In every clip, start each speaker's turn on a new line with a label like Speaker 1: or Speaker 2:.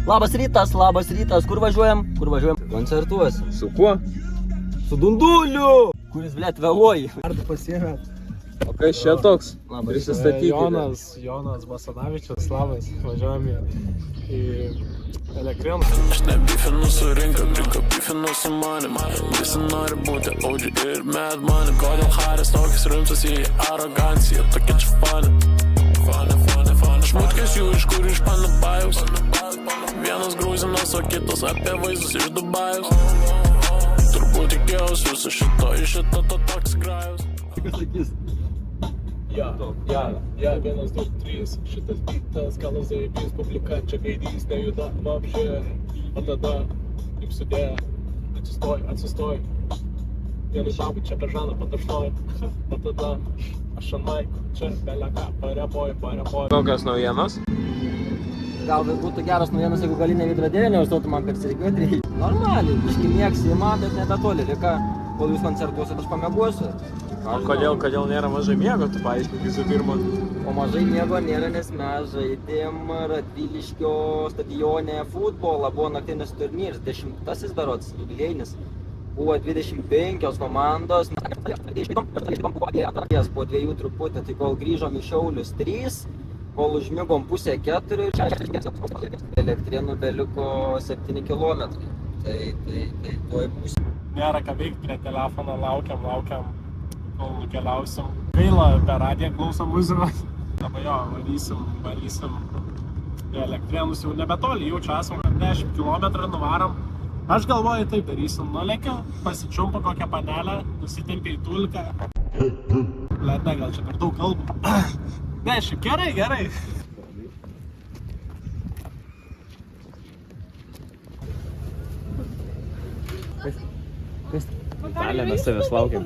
Speaker 1: Labas rytas, kur važiuojam? Koncertuos.
Speaker 2: Su kuo?
Speaker 1: Su Dunduliu, kuris, blėt, vėluoji.
Speaker 3: Ar tu pasiėmėt?
Speaker 2: O kas čia toks?
Speaker 1: Labas.
Speaker 2: Prisistatykite.
Speaker 3: Jonas Basanavičius, labas, važiuojam į Elektrėnų.
Speaker 4: Aš nebifinu su rinka, bifinu su manim. Visi nori būti OG ir Mad Money. Kodėl Haris tokius rimtas į aroganciją, tokia čia fani. Šmutkės jų iš kur iš Panabajus. Vienas Gruzinas, o kitas apie vaizdus iš Dubajus. Turbūt tikėjausi viso šito, iš šito to toks grajus. Ja, 1, 2, 3, šitas bitas, galas zaibys, publika čia gaidys, nejuda vapšė. O tada, kaip sudėjo, atsistoj. Vienu žabu čia per žaną patašnoju. O tada, aš ant maiko, čia beleką, parepoju.
Speaker 2: Kokios naujienos?
Speaker 1: Gal būtų geras naujienas, jeigu galinė veidrodėlė neužstotų man persirikiuoti reikia. Normaliai, biški mėgsi man, bet nebetoli. Rika, kol jūs koncertuosit, aš pamėguosiu.
Speaker 2: O kodėl nėra mažai miego, tu paaiškink visų pirma.
Speaker 1: O mažai miego nėra, nes mes žaidėm Radviliškio stadione futbolą. Buvo naktinis turnyras, 10-asis berods, jubiliejinis. Buvo 25 komandos. Po 2 truputį, tai kol grįžom į Šiaulius 3, kol užmigom pusę 4 ir Elektrėnų beliko 7 kilometrai. Tai tuoj pusė.
Speaker 3: Nėra ką veikti prie telefono, laukiam, kol nukeliausim. Gaila, per radiją klausom muzikos. Dabar jo, varysim į Elektrėnus jau nebetoli, jau čia esam 10 km nuvarom. Aš galvoju, taip darysim, nulekiu, pasičiumpu kokią panelę, nusitempi į tulką. Blet, ne, gal čia per daug kalbų. Ne, šiaip gerai.
Speaker 2: Italija, mes savęs laukiam.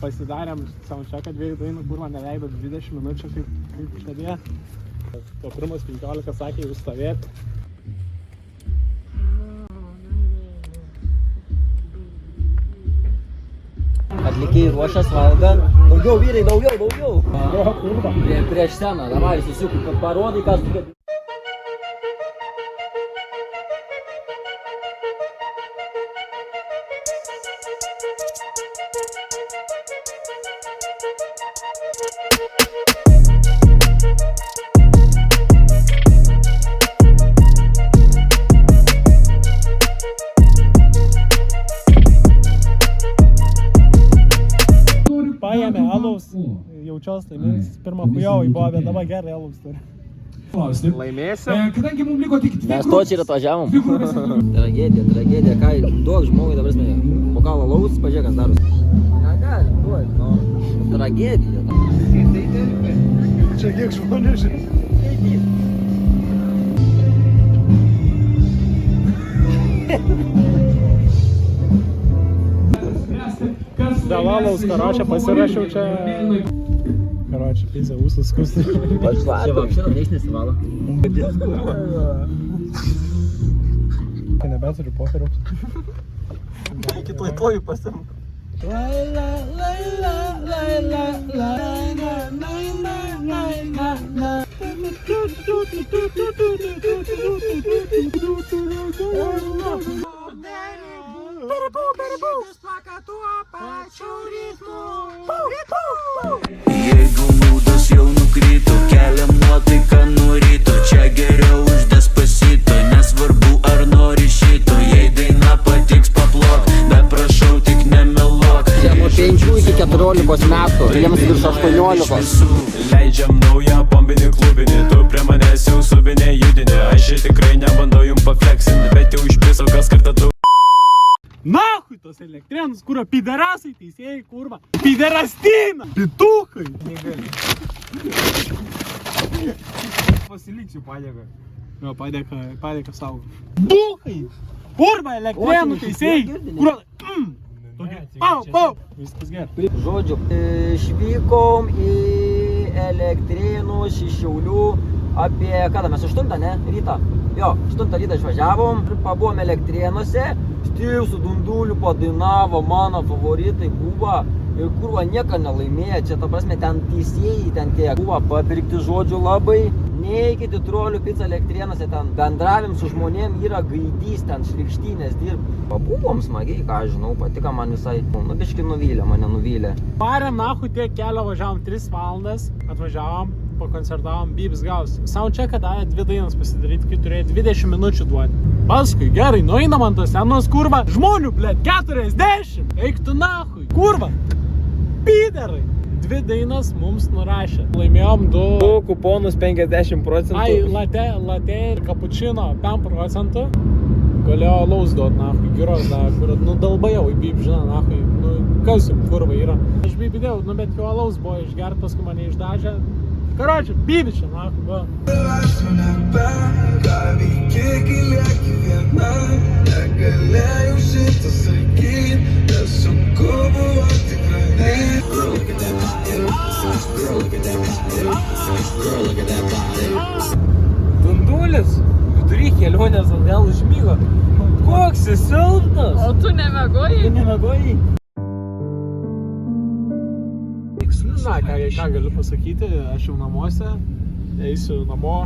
Speaker 3: Pasidarėm soundchecką 2 dainų, kur man neleido 20 minučių, kaip šedė. Po pirmas 15 sakė jūs stovėt.
Speaker 1: Atlikėjai ruošias valgą. Daugiau vyrai, daugiau.
Speaker 3: Jo, kurva.
Speaker 1: Prieš sceną, davai, susiuk, parodai, kas tu kaip.
Speaker 3: Paėmė alaus, jaučios laimės, pirmą hujovai buvo, bet dabar gerai alaus turi.
Speaker 2: Laimėsim?
Speaker 5: Kadangi mums liko tik 2
Speaker 1: Mes to čia ir atvažiavom. Tragedija, ką duok žmogui, dabar mes bokalą alaus, pažiūrėk, kas daros. Negali, duok, nu, tragedija.
Speaker 3: Čia kiek žmonių žiūrė. Dėl alaus, karočią, pasirašiau čia. Karočią, pizę, ūsus skusti.
Speaker 1: Čia vapšėra, nieks nesivalo.
Speaker 3: Kai nebeturiu popieriaus.
Speaker 1: Kitoj tojų pasim.
Speaker 4: Jeigu mūdas jau nukrito, keliam nuotaiką nuo ryto. Čia geriau už Despacito, nesvarbu ar nori šito. Jei daina patiks, paplok, bet prašau tik nemeluok.
Speaker 1: Nuo 5 iki 14 metų, jiems virš 18.
Speaker 4: Leidžiam naują bombinį klubinį, tu prie manęs jau subinė judinė. Aš čia tikrai nebandau jum pafleksinti, bet jau išpiso kas kartą tu.
Speaker 3: Nahui tos Elektrėnus, kurio piderasai teisėjai, kurva. Piderastina! Pitukai!
Speaker 2: Pasiliksiu padėką.
Speaker 3: Jo, padėka savo. Dukai! Kurva Elektrėnų teisėjai, kurio... Pau! Viskas gerai.
Speaker 1: Žodžiu, išvykom į Elektrėnus, iš Šiaulių apie, kada mes 8, ne? Rytą. Jo, 8 rytą išvažiavom, pabuvom Elektrėnuose. Štiu su Dunduliu padainavo, mano favoritai buvo. Ir kurva nieko nelaimėjo, čia ta prasme ten teisėjai, ten tie buvo papirkti, žodžiu, labai. neikit į Trolių pica Elektrėnuose, ten bendravim su žmonėm yra gaidys, ten šlykštynės dirb. Pabuvom smagiai, ką aš žinau, patiko man visai. Nu, biški nuvylė, mane nuvylė.
Speaker 3: Parėm nahui tiek kelio, važiavom 3 valandas, atvažiavom, pakoncertavom Bybis Gaus. Soundchecką davė 2 dainas pasidaryti, kai turėjo 20 minučių duoti. Paskui, gerai, nueinam ant tos senos, kurva, žmonių, blėt, 40, eik tu nahui, kurva, piderai. 2 dainas mums nurašė. Laimėjom 2
Speaker 2: kuponus 50%.
Speaker 3: Ai, latte ir kapučino 5%. Galėjo alaus duot, nahui, giros davė, kur, nu, dalbajau į Bybį, žinau, nahui, nu, kas jums kurva yra. Aš Bybį dėjau, nu, bet jau alaus buvo išgert, paskui mane išdažė. Karočią, Bybį čia, nahui, va.
Speaker 2: Dundulis, vidury kelionės atgal užmygo. Koks jis silpnas?
Speaker 5: O tu nemegojai?
Speaker 1: Tu nemegojai?
Speaker 3: Na, ką galiu pasakyti, aš jau namuose, eisiu namo.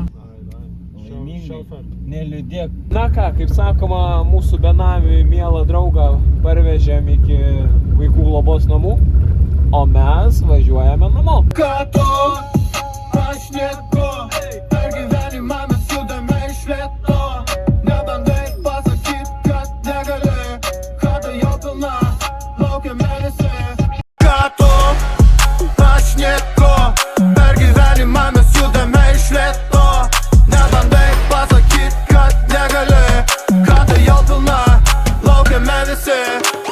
Speaker 3: Šelfer.
Speaker 1: Neliūdėk.
Speaker 2: Na ką, kaip sakoma, mūsų benamį mielą draugą parvežėm iki vaikų globos namų, o mes važiuojame namo.
Speaker 4: Ką to